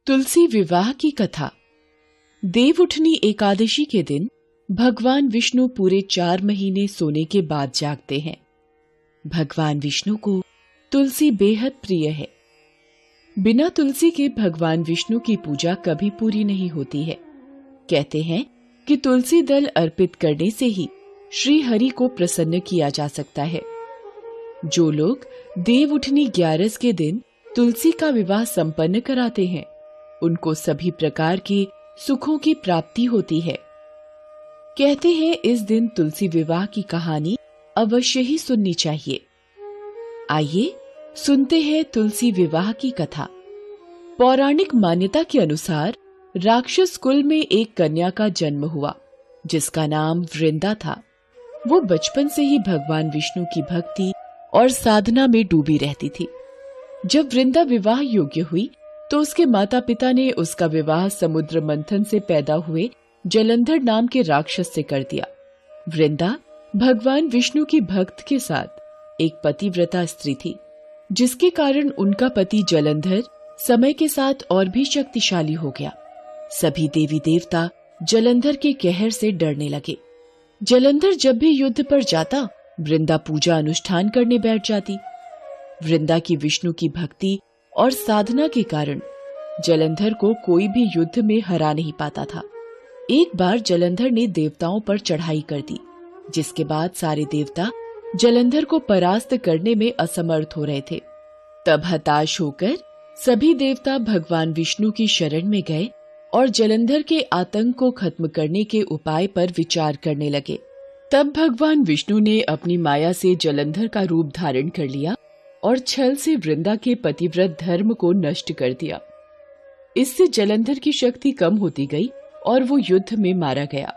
तुलसी विवाह की कथा। देवउठनी एकादशी के दिन भगवान विष्णु पूरे 4 महीने सोने के बाद जागते हैं। भगवान विष्णु को तुलसी बेहद प्रिय है। बिना तुलसी के भगवान विष्णु की पूजा कभी पूरी नहीं होती है। कहते हैं कि तुलसी दल अर्पित करने से ही श्री हरि को प्रसन्न किया जा सकता है। जो लोग देवउठनी 11 के दिन तुलसी का विवाह संपन्न कराते हैं, उनको सभी प्रकार के सुखों की प्राप्ति होती है। कहते हैं इस दिन तुलसी विवाह की कहानी अवश्य ही सुननी चाहिए। आइए सुनते हैं तुलसी विवाह की कथा। पौराणिक मान्यता के अनुसार राक्षस कुल में एक कन्या का जन्म हुआ, जिसका नाम वृंदा था। वो बचपन से ही भगवान विष्णु की भक्ति और साधना में डूबी रहती थी। जब वृंदा विवाह योग्य हुई तो उसके माता पिता ने उसका विवाह समुद्र मंथन से पैदा हुए जलंधर नाम के राक्षस से कर दिया। वृंदा भगवान विष्णु की भक्त के साथ एक पतिव्रता स्त्री थी, जिसके कारण उनका पति जलंधर समय के साथ और भी शक्तिशाली हो गया। सभी देवी देवता जलंधर के कहर से डरने लगे। जलंधर जब भी युद्ध पर जाता, वृंदा पूजा अनुष्ठान करने बैठ जाती। वृंदा की विष्णु की भक्ति और साधना के कारण जलंधर को कोई भी युद्ध में हरा नहीं पाता था। एक बार जलंधर ने देवताओं पर चढ़ाई कर दी, जिसके बाद सारे देवता जलंधर को परास्त करने में असमर्थ हो रहे थे। तब हताश होकर सभी देवता भगवान विष्णु की शरण में गए और जलंधर के आतंक को खत्म करने के उपाय पर विचार करने लगे। तब भगवान विष्णु ने अपनी माया से जलंधर का रूप धारण कर लिया और छल से वृंदा के पतिव्रत धर्म को नष्ट कर दिया। इससे जलंधर की शक्ति कम होती गई और वो युद्ध में मारा गया।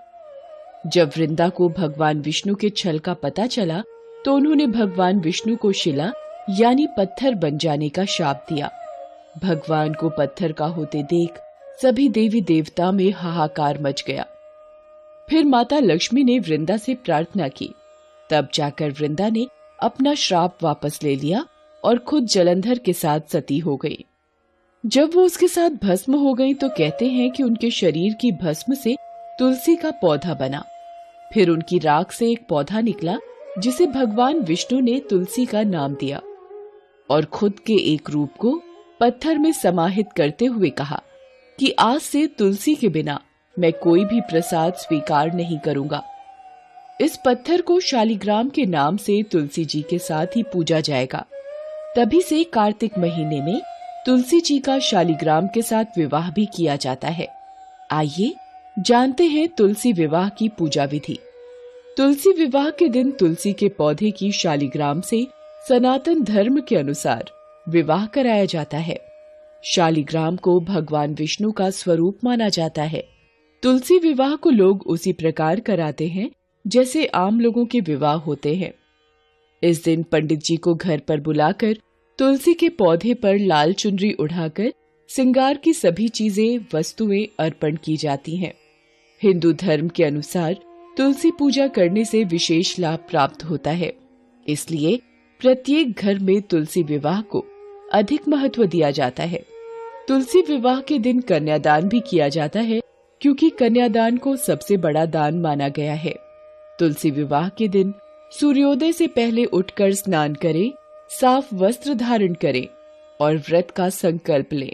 जब वृंदा को भगवान विष्णु के छल का पता चला तो उन्होंने भगवान विष्णु को शिला यानी पत्थर बन जाने का शाप दिया। भगवान को पत्थर का होते देख सभी देवी देवता में हाहाकार मच गया। फिर माता लक्ष्मी ने वृंदा से प्रार्थना की। तब जाकर वृंदा ने अपना श्राप वापस ले लिया और खुद जलंधर के साथ सती हो गई। जब वो उसके साथ भस्म हो गई तो कहते हैं कि उनके शरीर की भस्म से तुलसी का पौधा बना। फिर उनकी राख से एक पौधा निकला, जिसे भगवान विष्णु ने तुलसी का नाम दिया और खुद के एक रूप को पत्थर में समाहित करते हुए कहा कि आज से तुलसी के बिना मैं कोई भी प्रसाद स्वीकार नहीं करूंगा। इस पत्थर को शालिग्राम के नाम से तुलसी जी के साथ ही पूजा जाएगा। तभी से कार्तिक महीने में तुलसी जी का शालिग्राम के साथ विवाह भी किया जाता है। आइए जानते हैं तुलसी विवाह की पूजा विधि। तुलसी विवाह के दिन तुलसी के पौधे की शालिग्राम से सनातन धर्म के अनुसार विवाह कराया जाता है। शालिग्राम को भगवान विष्णु का स्वरूप माना जाता है। तुलसी विवाह को लोग उसी प्रकार कराते हैं जैसे आम लोगों के विवाह होते हैं। इस दिन पंडित जी को घर पर बुलाकर तुलसी के पौधे पर लाल चुनरी उड़ाकर श्रृंगार की सभी चीजें वस्तुएं अर्पण की जाती हैं। हिंदू धर्म के अनुसार तुलसी पूजा करने से विशेष लाभ प्राप्त होता है, इसलिए प्रत्येक घर में तुलसी विवाह को अधिक महत्व दिया जाता है। तुलसी विवाह के दिन कन्यादान भी किया जाता है, क्योंकि कन्यादान को सबसे बड़ा दान माना गया है। तुलसी विवाह के दिन सूर्योदय से पहले उठकर स्नान करें, साफ वस्त्र धारण करें और व्रत का संकल्प लें।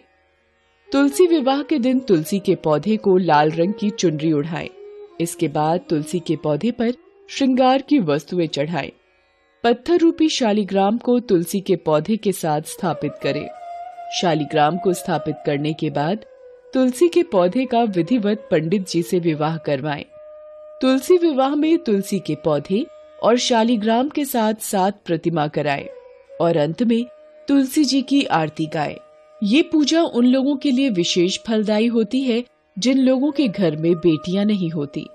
तुलसी विवाह के दिन तुलसी के पौधे को लाल रंग की चुनरी उड़ाएं। इसके बाद तुलसी के पौधे पर श्रृंगार की वस्तुएं चढ़ाएं। पत्थर रूपी शालिग्राम को तुलसी के पौधे के साथ स्थापित करें। शालिग्राम को स्थापित करने के बाद तुलसी के पौधे का विधिवत पंडित जी से विवाह करवाएं। तुलसी विवाह में तुलसी के पौधे और शालिग्राम के साथ 7 प्रतिमा कराएं और अंत में तुलसी जी की आरती गाएं। ये पूजा उन लोगों के लिए विशेष फलदायी होती है जिन लोगों के घर में बेटियां नहीं होती।